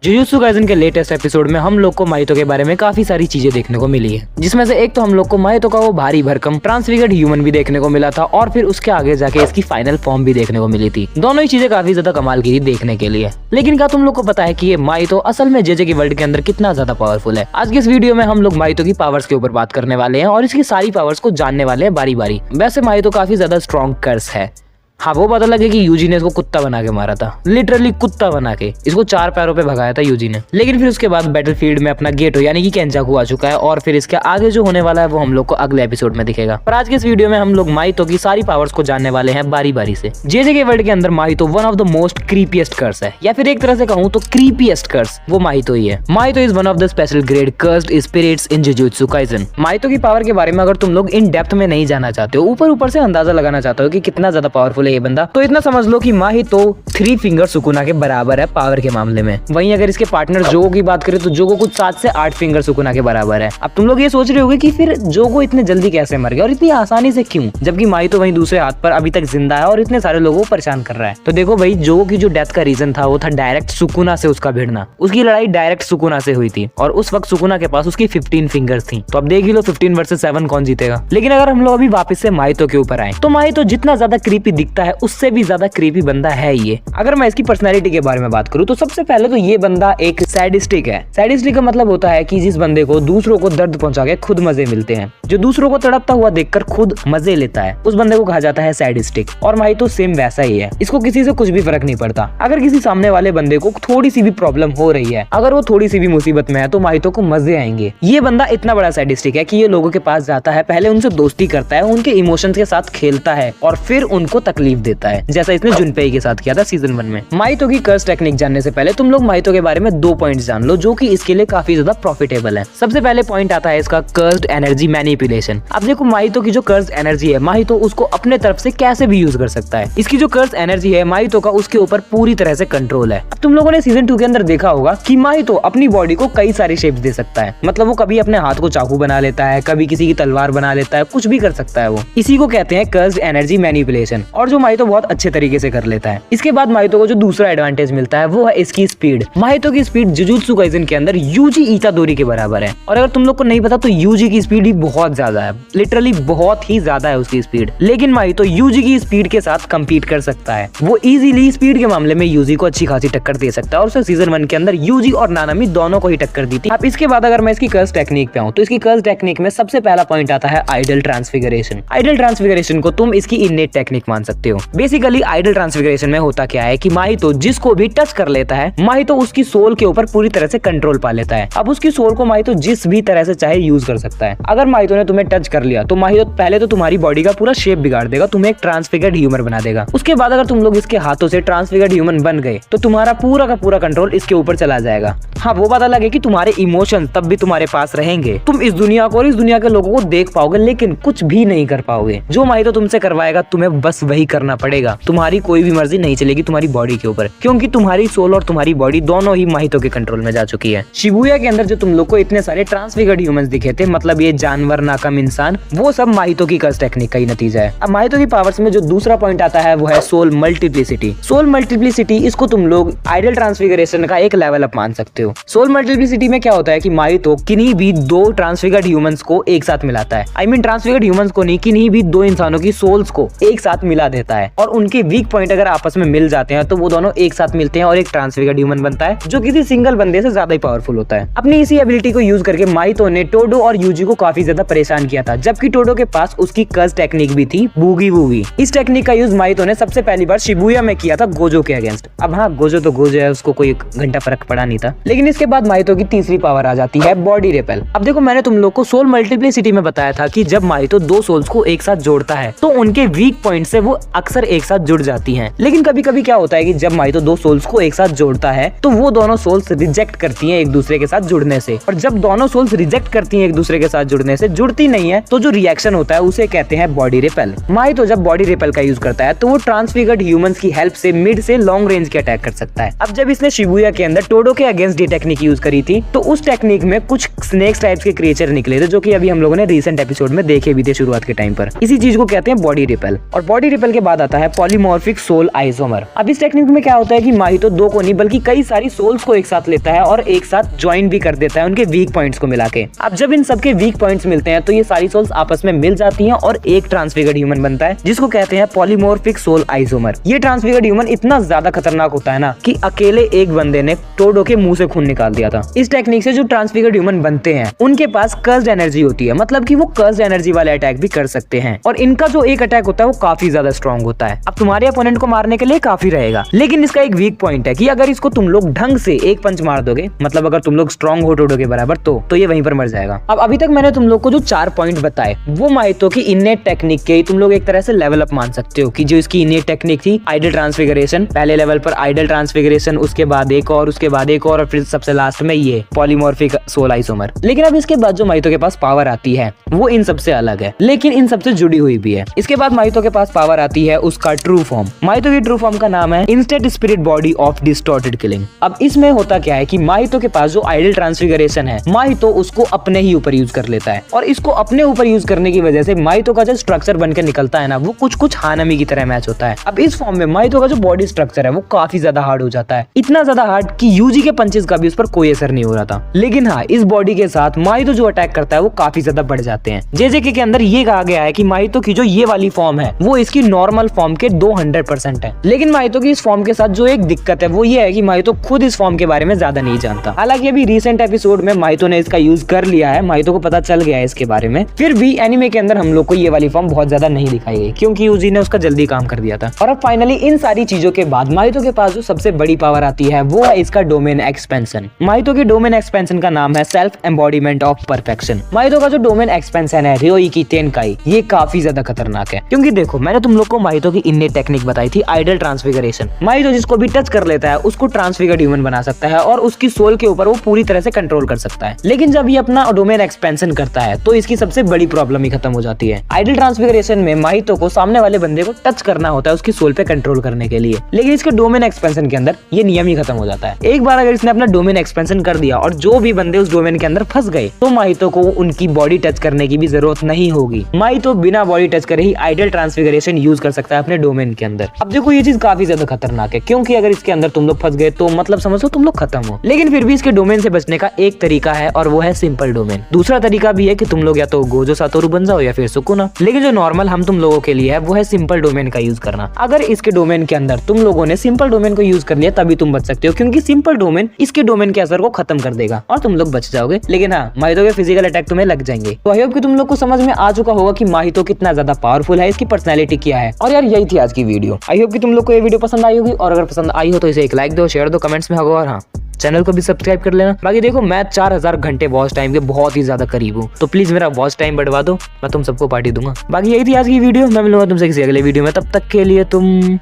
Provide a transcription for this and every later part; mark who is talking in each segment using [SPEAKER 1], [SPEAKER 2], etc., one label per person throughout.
[SPEAKER 1] Jujutsu Kaisen के latest episode में हम लोग को माहितो के बारे में काफी सारी चीजें देखने को मिली है, जिसमें से एक तो हम लोग को माहितो का वो भारी भरकम ट्रांसफिगर्ड ह्यूमन भी देखने को मिला था और फिर उसके आगे जाके इसकी फाइनल फॉर्म भी देखने को मिली थी। दोनों ही चीजें काफी ज्यादा कमाल की थी देखने के लिए। लेकिन क्या तुम लोग को पता है कि ये माहितो असल में जेजे की वर्ल्ड के अंदर कितना ज्यादा पावरफुल है? आज के इस वीडियो में हम लोग माहितो की पावर्स के ऊपर बात करने वाले हैं और इसकी सारी पावर्स को जानने वाले हैं बारी बारी। वैसे माहितो काफी ज्यादा स्ट्रॉन्ग कर्स है। हाँ, वो पता लगे कि यूजी ने इसको कुत्ता बना के मारा था, लिटरली कुत्ता बना के इसको 4 पैरों पे भगाया था यूजी ने। लेकिन फिर उसके बाद बैटलफील्ड में अपना गेटो यानी कि केंजाकू आ चुका है और फिर इसके आगे जो होने वाला है वो हम लोग को अगले एपिसोड में दिखेगा। पर आज के इस वीडियो में हम लोग माहितो की सारी पावर्स को जानने वाले हैं बारी बारी से। जेजे के वर्ल्ड के अंदर माहितो one of the most creepiest curse है, या फिर एक तरह से कहूँ तो क्रीपीएस्ट कर्स वो माहितो ही है। Mahito is one of the special grade cursed spirits in Jujutsu Kaisen. Mahito की पावर के बारे में अगर तुम लोग इन डेप्थ में नहीं जाना चाहते हो, ऊपर ऊपर से अंदाजा लगाना चाहते हो कि कितना ज्यादा पावरफुल है ये बंदा, तो इतना समझ लो कि माहितो 3 फिंगर सुकुना के बराबर है पावर के मामले में। वहीं अगर इसके पार्टनर जोगो की बात करें तो जोगो कुछ 7 से 8 फिंगर सुकुना के बराबर है। अब तुम लोग ये सोच रहे होंगे कि फिर जोगो इतने जल्दी कैसे मर गया और इतनी आसानी से क्यों, जबकि माहितो वहीं दूसरे हाथ पर अभी तक जिंदा है और इतने सारे लोगों को परेशान कर रहा है। तो देखो भाई, जोगो की जो डेथ का रीजन था वो था डायरेक्ट सुकुना से उसका भिड़ना। उसकी लड़ाई डायरेक्ट सुकुना से हुई थी और उस वक्त सुकुना के पास उसकी 15 फिंगर्स थी। तो अब देख ही लो 15 वर्सेस 7 कौन जीतेगा। लेकिन अगर हम लोग अभी वापस से माहितो के ऊपर आए तो माहितो जितना ज्यादा क्रीपी दिखता है उससे भी ज्यादा क्रीपी बंदा है ये। अगर मैं इसकी पर्सनैलिटी के बारे में बात करूं तो सबसे पहले तो ये बंदा एक सैडिस्टिक है। सैडिस्टिक का मतलब होता है कि जिस बंदे को दूसरों को दर्द पहुंचा के खुद मजे मिलते हैं, जो दूसरों को तड़पता हुआ देखकर खुद मजे लेता है, उस बंदे को कहा जाता है सैडिस्टिक। और माहितो सेम वैसा ही है। इसको किसी से कुछ भी फर्क नहीं पड़ता। अगर किसी सामने वाले बंदे को थोड़ी सी भी प्रॉब्लम हो रही है, अगर वो थोड़ी सी भी मुसीबत में है, तो माहितो को मजे आएंगे। ये बंदा इतना बड़ा सैडिस्टिक है कि ये लोगों के पास जाता है, पहले उनसे दोस्ती करता है, उनके इमोशंस के साथ खेलता है और फिर उनको तकलीफ देता है, जैसा इसने जुनपेई के साथ किया था सीजन 1 में। माहितो की कर्स टेक्निक जानने से पहले तुम लोग माहितो के बारे में 2 पॉइंट्स जान लो जो कि इसके लिए काफी ज्यादा प्रॉफिटेबल है। सबसे पहले पॉइंट आता है इसका कर्स्ड एनर्जी मैनिपुलेशन। अब देखो, माहितो की जो कर्स्ड एनर्जी है, माहितो उसको अपने तरफ से कैसे भी यूज कर सकता है। इसकी जो कर्स्ड एनर्जी है माहितो का उसके ऊपर पूरी तरह से कंट्रोल है। अब तुम लोगों ने सीजन 2 के अंदर देखा होगा कि माहितो अपनी बॉडी को कई सारी शेप्स दे सकता है। मतलब वो कभी अपने हाथ को चाकू बना लेता है, कभी किसी की तलवार बना लेता है, कुछ भी कर सकता है वो। इसी को कहते हैं कर्स्ड एनर्जी मैनिपुलेशन, और जो माहितो बहुत अच्छे तरीके से कर लेता है। इसके बाद माहितो को जो दूसरा एडवांटेज मिलता है वो है इसकी स्पीड। माहितो की स्पीड जुजुत्सु काइसेन के अंदर यूजी इतादोरी के बराबर है। और अगर तुम लोग को नहीं पता तो यूजी की स्पीड ही बहुत ज्यादा है, लिटरली बहुत ही ज्यादा है उसकी स्पीड। लेकिन माहितो यूजी की स्पीड के साथ कम्पीट कर सकता है। वो इजीली स्पीड के मामले में यूजी को अच्छी खासी टक्कर दे सकता है और उसे सीजन 1 के अंदर यूजी और नानामी दोनों को ही टक्कर दी थी। अब इसके बाद अगर मैं इसकी कर्स टेक्निक पे आऊं तो इसकी कर्स टेक्निक में सबसे पहला पॉइंट आता है आइडल ट्रांसफिगरेशन। आइडल ट्रांसफिगरेशन को तुम इसकी इननेट टेक्निक मान सकते हो। बेसिकली आइडल ट्रांसफिगरेशन में होता क्या है कि माहितो जिसको भी टच कर लेता है, माहितो उसकी सोल के ऊपर पूरी तरह से कंट्रोल पा लेता है। अब उसकी सोल को माहितो जिस भी तरह से चाहे यूज कर सकता है। अगर माहितो ने तुम्हें टच कर लिया तो माहितो पहले तो तुम्हारी बॉडी का पूरा शेप बिगाड़ देगा, तुम्हें एक ट्रांसफिगर्ड ह्यूमन बना देगा। उसके बाद अगर तुम लोग इसके हाथों से ट्रांसफिगर्ड ह्यूमन बन गए तो तुम्हारा पूरा का पूरा कंट्रोल इसके ऊपर चला जाएगा। हाँ, वो पता लगे कि तुम्हारे इमोशन तब भी तुम्हारे पास रहेंगे। तुम इस दुनिया को और इस दुनिया के लोगों को देख पाओगे लेकिन कुछ भी नहीं कर पाओगे। जो माहितो तुमसे करवाएगा तुम्हें बस वही करना पड़ेगा। तुम्हारी कोई भी मर्जी नहीं चलेगी तुम्हारी बॉडी के ऊपर, क्योंकि तुम्हारी सोल और तुम्हारी बॉडी दोनों ही माहितो के कंट्रोल में जा चुकी है। शिबुया के अंदर जो तुम लोग को इतने सारे ट्रांसफिगर्ड ह्यूमंस दिखे थे, मतलब ये जानवर नाकम इंसान, वो सब माहितो की कर्स टेक्निक का ही नतीजा है। अब माहितो की पावर्स में जो दूसरा पॉइंट आता है वो है सोल मल्टीप्लिसिटी। सोल मल्टीप्लिसिटी इसको तुम लोग आइडल ट्रांसफिगरेशन का एक लेवल अप मान सकते हो। सोल मल्टीप्लिसिटी में क्या होता है कि माहितो किन्हीं भी 2 ट्रांसफिगर्ड ह्यूमंस को एक साथ मिलाता है। आई मीन ट्रांसफिगर्ड ह्यूमंस को नहीं, किन्हीं भी 2 इंसानों की सोल्स को एक साथ मिला देता है और उनके वीक पॉइंट अगर आपस में मिल जाते हैं तो वो दोनों एक साथ मिलते हैं और एक ट्रांसफिगर्ड ह्यूमन बनता है जो किसी सिंगल बंदे से ज्यादा ही पावरफुल होता है। अपनी इसी एबिलिटी को यूज करके माहितो ने टोडो और यूजी को काफी ज्यादा परेशान किया था, जबकि टोडो के पास उसकी कर्स टेक्निक भी थी, बूगी वूगी। इस टेक्निक का यूज माहितो ने सबसे पहली बार शिबुया में किया था गोजो के अगेंस्ट। अब हाँ, गोजो तो गोजो है, उसको कोई घंटा फर्क पड़ा नहीं था। लेकिन इसके बाद माहितो की तीसरी पावर आ जाती है बॉडी रिपेल। अब देखो, मैंने तुम लोग को सोल मल्टीप्लिसिटी में बताया था कि जब माहितो 2 सोल्स को एक साथ जोड़ता है तो उनके वीक पॉइंट से वो अक्सर एक साथ जुड़ जाती हैं। लेकिन कभी कभी क्या होता है कि जब माहितो 2 सोल्स को एक साथ जोड़ता है तो वो दोनों सोल्स रिजेक्ट करती हैं एक दूसरे के साथ जुड़ने से। और जब दोनों सोल्स रिजेक्ट करती हैं एक दूसरे के साथ जुड़ने से, जुड़ती नहीं है, तो जो रिएक्शन होता है उसे कहते हैं बॉडी रिपेल। माहितो जब बॉडी रिपेल का यूज करता है तो वो ट्रांसफिगर्ड ह्यूमंस की हेल्प से मिड से लॉन्ग रेंज के अटैक कर सकता है। अब जब इसने शिबुया के अंदर टोडो के अगेंस्ट ये टेक्निक यूज करी थी तो उस टेक्निक में कुछ स्नेक्स टाइप्स के क्रिएचर निकले थे जो कि अभी हम लोगों ने रिसेंट एपिसोड में देखे भी थे शुरुआत के टाइम पर। इसी चीज को कहते हैं बॉडी रिपेल। और बॉडी रिपेल के बाद आता है पॉलीमॉर्फिक सोल आइसोमर। अब इस टेक्निक में क्या होता है कि माहितो दो को नहीं बल्कि कई सारी सोल्स को एक साथ लेता है और एक साथ ज्वाइन भी कर देता है उनके वीक पॉइंट्स को मिला के। अब जब इन सबके वीक पॉइंट्स मिलते हैं तो ये सारी सोल्स आपस में मिल जाती हैं और एक ट्रांसफिगर्ड ह्यूमन बनता है जिसको कहते हैं पॉलीमॉर्फिक सोल आइसोमर। ये ट्रांसफिगर्ड ह्यूमन इतना ज्यादा खतरनाक होता है ना कि अकेले एक बंदे ने टोडो के मुंह से खून निकाल दिया था। इस टेक्निक से जो ट्रांसफिगर्ड ह्यूमन बनते हैं उनके पास कर्स्ड एनर्जी होती है, मतलब कि वो कर्स्ड एनर्जी वाले अटैक भी कर सकते हैं और इनका जो एक अटैक होता है वो काफी ज्यादा स्ट्रॉन्ग होता है। अब तुम्हारे अपोनेंट को मारने के लिए काफी रहेगा, लेकिन इसका एक वीक पॉइंट है कि अगर इसको तुम लोग ढंग से एक पंच मार दोगे, मतलब अगर तुम लोग स्ट्रॉन्ग हो टोडो के बराबर, तो ये वहीं पर मर जाएगा। अब अभी तक मैंने तुम लोग को जो 4 पॉइंट बताए वो माहितो की इनेट टेक्निक के तुम लोग एक तरह से लेवल अप मान सकते हो कि जो इसकी इनेट टेक्निक थी आइडल ट्रांसफिगरेशन, पहले लेवल पर आइडल ट्रांसफिगरेशन, उसके बाद एक और, उसके बाद एक और फिर सबसे लास्ट में ये पॉलीमॉर्फिक सोल आइसोमर। लेकिन अब इसके बाद जो माहितो के पास पावर आती है वो इन सबसे अलग है, लेकिन इन सबसे जुड़ी हुई भी है। इसके बाद माहितो के पास पावर आती है उसका ट्रू फॉर्म। माहितो की ट्रू फॉर्म का नाम है instant spirit body of distorted killing. अब इसमें होता क्या है कि माहितो के पास जो आइडल ट्रांसफिगरेशन है माहितो उसको अपने ही ऊपर यूज कर लेता है और इसको अपने ऊपर यूज करने की वजह से माहितो का जो स्ट्रक्चर बनकर निकलता है ना वो कुछ हानामी की तरह मैच होता है। अब इस फॉर्म में माहितो का जो बॉडी स्ट्रक्चर है वो काफी ज्यादा हार्ड हो जाता है, इतना ज्यादा हार्ड कि यूजी के पंचेस का भी उस पर कोई असर नहीं हो रहा था। लेकिन हाँ, इस बॉडी के साथ माहितो जो अटैक करता है वो काफी ज्यादा बढ़ जाते हैं। जेजेके के अंदर ये कहा गया है कि माहितो की जो ये वाली फॉर्म है वो इसकी नॉर्मल फॉर्म के 200% है। लेकिन माहितो की इस फॉर्म के साथ जो एक दिक्कत है वो ये है कि माहितो खुद इस फॉर्म के बारे में ज्यादा नहीं जानता। हालांकि अभी रिसेंट एपिसोड में माहितो ने इसका यूज कर लिया है, माहितो को पता चल गया है इसके बारे में। फिर भी एनिमे के अंदर हम लोग को ये वाली फॉर्म बहुत ज्यादा नहीं दिखाई गई क्योंकि यूजी ने उसका जल्दी काम कर दिया था। और अब फाइनली इन सारी चीजों के बाद माहितो के पास जो सबसे बड़ी पावर आती है वो है इसका डोमेन एक्सपेंशन। माहितो की डोमेन एक्सपेंशन का नाम है सेल्फ एम्बॉडीमेंट ऑफ परफेक्शन। माहितो का जो डोमेन एक्सपेंशन है र्योइकी तेनकाई, ये काफी ज्यादा खतरनाक है क्योंकि देखो मैंने तुम लोग को माहितो की इनेट टेक्निक बताई थी आइडल ट्रांसफिगरेशन। माहितो जिसको भी टच कर लेता है उसको ट्रांसफिगर्ड ह्यूमन बना सकता है और उसकी सोल के ऊपर वो पूरी तरह से कंट्रोल कर सकता है। लेकिन जब ये अपना डोमेन एक्सपेंशन करता है तो इसकी सबसे बड़ी प्रॉब्लम ही खत्म हो जाती है। आइडल ट्रांसफिगरेशन में माहितो को सामने वाले बंदे को टच करना होता है उसकी सोल पे कंट्रोल करने के लिए, लेकिन इसके डोमेन एक्सपेंशन के अंदर ये नियम ही खत्म हो जाता है। एक बार अगर इसने अपना डोमेन एक्सपेंशन कर दिया और जो भी बंदे उस डोमेन के अंदर फंस गए तो माहितो को उनकी बॉडी टच करने की भी जरूरत नहीं होगी। माहितो बिना बॉडी टच करे ही आइडल ट्रांसफिगरेशन यूज कर सकता है अपने डोमेन के अंदर। अब देखो ये चीज काफी ज्यादा खतरनाक है क्योंकि अगर इसके अंदर तुम लोग फंस गए तो मतलब समझो तुम लोग खत्म हो। लेकिन फिर भी इसके डोमेन से बचने का एक तरीका है और वो है सिंपल डोमेन। दूसरा तरीका भी है कि तुम लोग या तो गोजो सातोरु बन जाओ या फिर सुकुना, लेकिन जो नॉर्मल हम तुम लोगों के लिए है वो है सिंपल डोमेन का यूज करना। अगर इसके डोमेन के अंदर तुम लोगों ने सिंपल डोमेन को यूज कर लिया तभी तुम बच सकते हो क्योंकि सिंपल डोमेन इसके डोमेन के असर को खत्म कर देगा और तुम लोग बच जाओगे। लेकिन हाँ, माहितो के फिजिकल अटैक तुम्हें लग जाएंगे। तो आई होप कि तुम लोग को समझ में आ चुका होगा कि माहितो कितना ज्यादा पावरफुल है, इसकी पर्सनैलिटी क्या है। और यार यही थी आज की वीडियो। आई होप कि तुम लोग को ये वीडियो पसंद आई होगी और अगर पसंद आई हो तो इसे एक लाइक दो, शेयर दो, कमेंट्स में होगा और हाँ चैनल को भी सब्सक्राइब कर लेना। बाकी देखो मैं 4000 घंटे वॉच टाइम के बहुत ही ज्यादा करीब हूँ, तो प्लीज मेरा वॉच टाइम बढ़वा दो, मैं तुम सबको पार्टी दूंगा। बाकी यही थी आज की वीडियो, मैं मिलूंगा तुमसे किसी अगले वीडियो में, तब तक के लिए तुम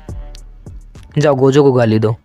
[SPEAKER 1] जाओ गोजो को गाली दो।